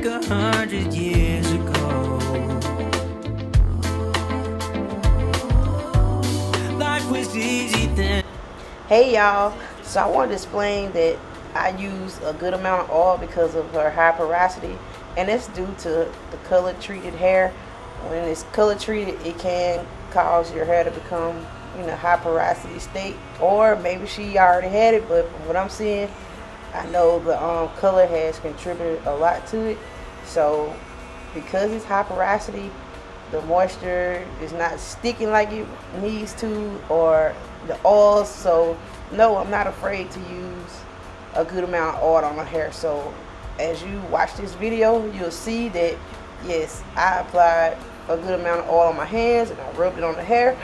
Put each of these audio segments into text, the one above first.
100 years ago. Life was easy then. Hey y'all, so I want to explain that I use a good amount of oil because of her high porosity, and it's due to the color treated hair. When it's color treated, it can cause your hair to become in a high porosity state, or maybe she already had it, but from what I'm seeing, I know the color has contributed a lot to it. So because it's high porosity, the moisture is not sticking like it needs to, or the oils. So no, I'm not afraid to use a good amount of oil on my hair. So as you watch this video, you'll see that yes, I applied a good amount of oil on my hands and I rubbed it on the hair.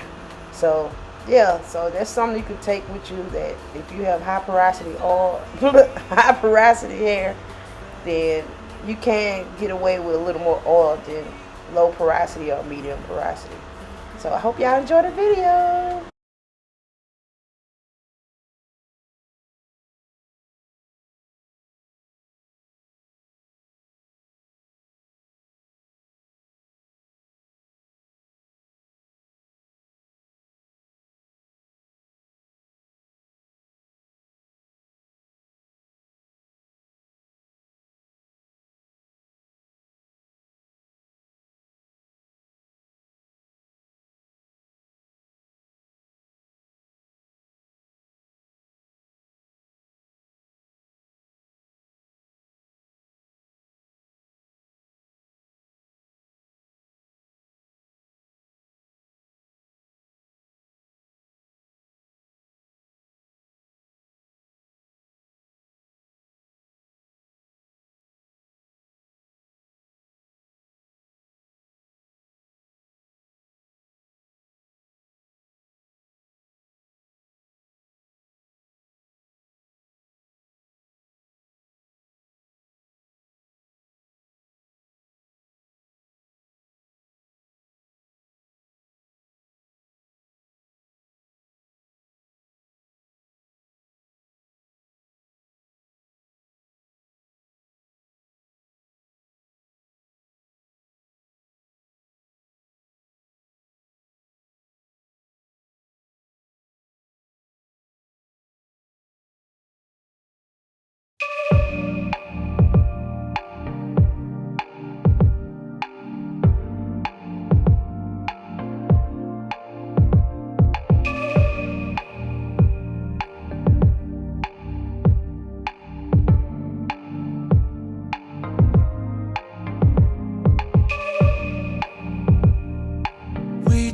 So yeah, so that's something you can take with you, that if you have high porosity oil, high porosity hair, then you can get away with a little more oil than low porosity or medium porosity. So I hope y'all enjoy the video.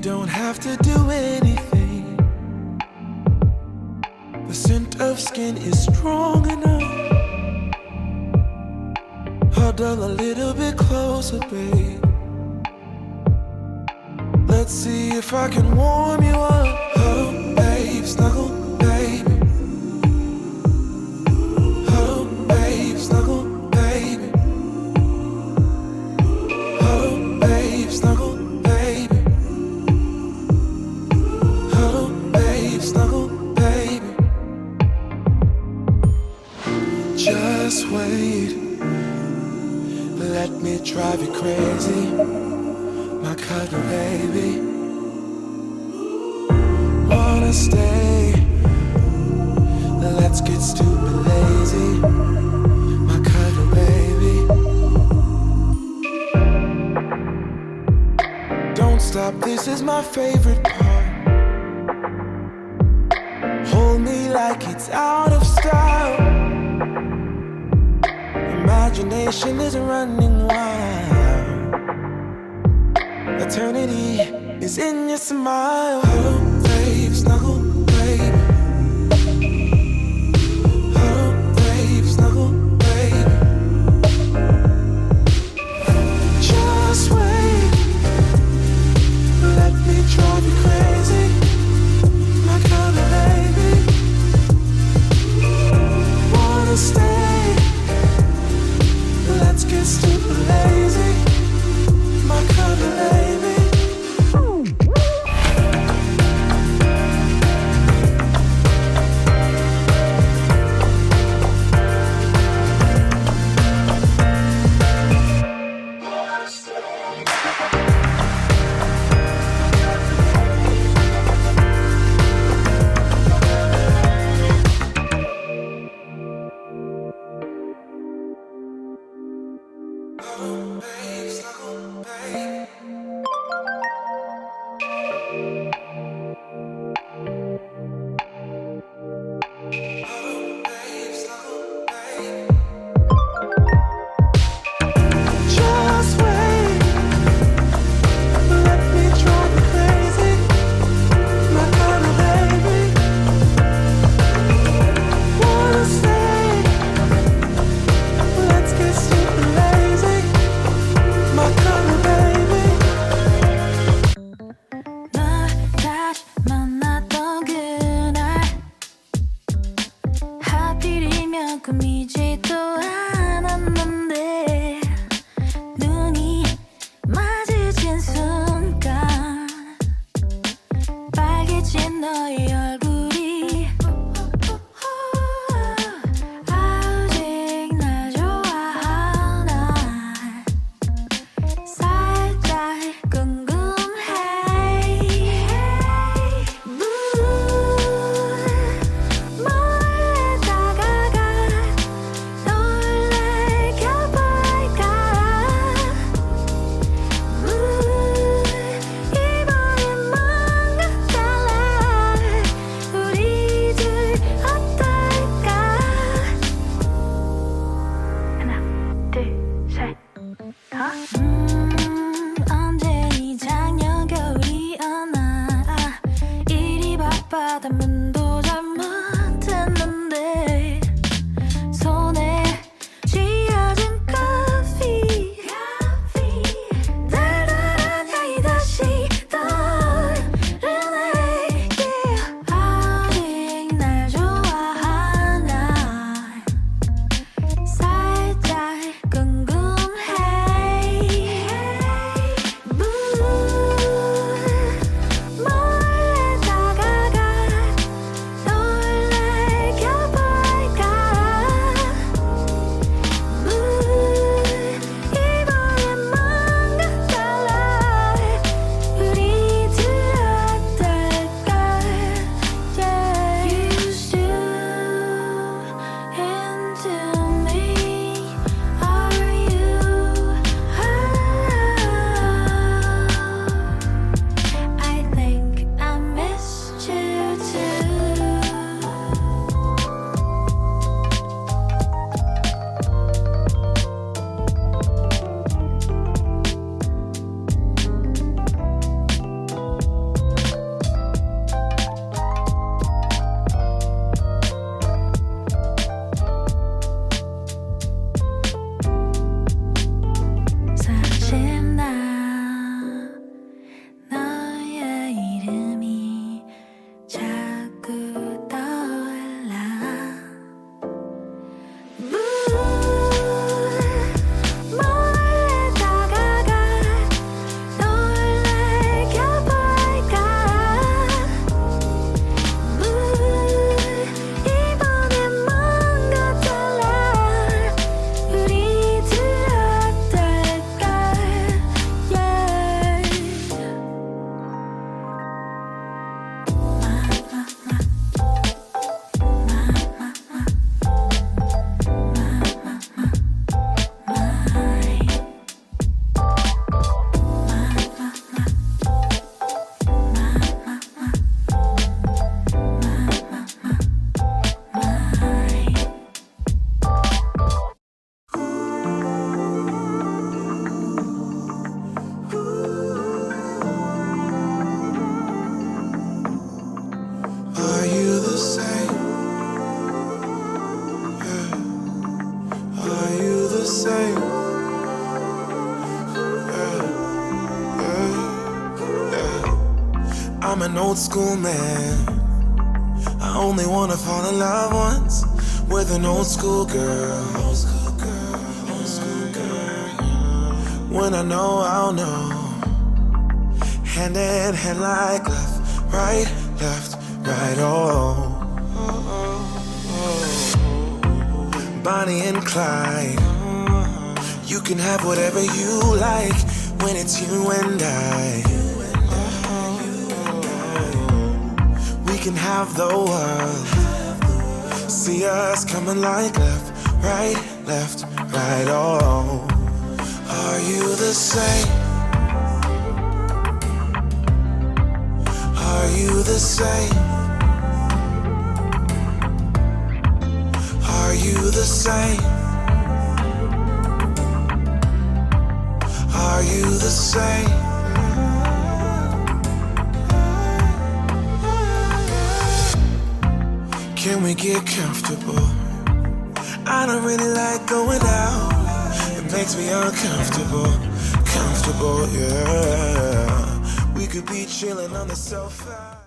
Don't have to do anything. The scent of skin is strong enough. Huddle a little bit closer, babe. Let's see if I can warm you up. Huddle, babe, snuggle, baby. Huddle, babe, snuggle, baby. Huddle, babe, snuggle. Snuggle, baby. Just wait. Let me drive you crazy, my cuddle baby. Wanna stay? Let's get stupid lazy, my cuddle baby. Don't stop, this is my favorite part. Hold me like it's out of style. Imagination is running wild. Eternity is in your smile. Huddle, babe, snuggle, babe. Huddle, babe, snuggle, babe. Just wait. Let me drive you crazy, my kind of baby. Wanna stay? Let's get stupid lazy, my kind of baby. 지워진 너의 얼굴이 아직 날 좋아하나 살짝 궁금해 몰래 다가가 놀래켜볼까 이번엔 뭔가 달라 우리 둘 어떨까 하나 둘셋 언제 작년 겨울이 오나 일이 바빠다 문도 잘 못했는데 손에 쥐어진 커피 달달한 향이 다시 떠오르네 아직 날 좋아하나 살짝 궁금해 몰래 다가가 놀래켜볼까 이번엔 뭔가 달라 우리 둘 어떨까 You still into me Are you I think I missed you too 사실 나 너의 이름이 자꾸 떠올라 몰래 다가가 놀래켜볼까 이번엔 뭔가 달라 우리 둘 어떨까 Are you the same? Yeah. Are you the same? Yeah. Yeah. Yeah. I'm an old school man. I only wanna fall in love once with an old school girl. Old school girl. Old school girl. When I know, I'll know. Hand in hand like left, right, left, right, oh. Bonnie and Clyde. You can have whatever you like when it's you and I. We can have the world. See us coming like left, right, oh. Are you the same? Are you the same? Are you the same? Are you the same? Can we get comfortable? I don't really like going out. It makes me uncomfortable. Comfortable, yeah. We could be chilling on the sofa.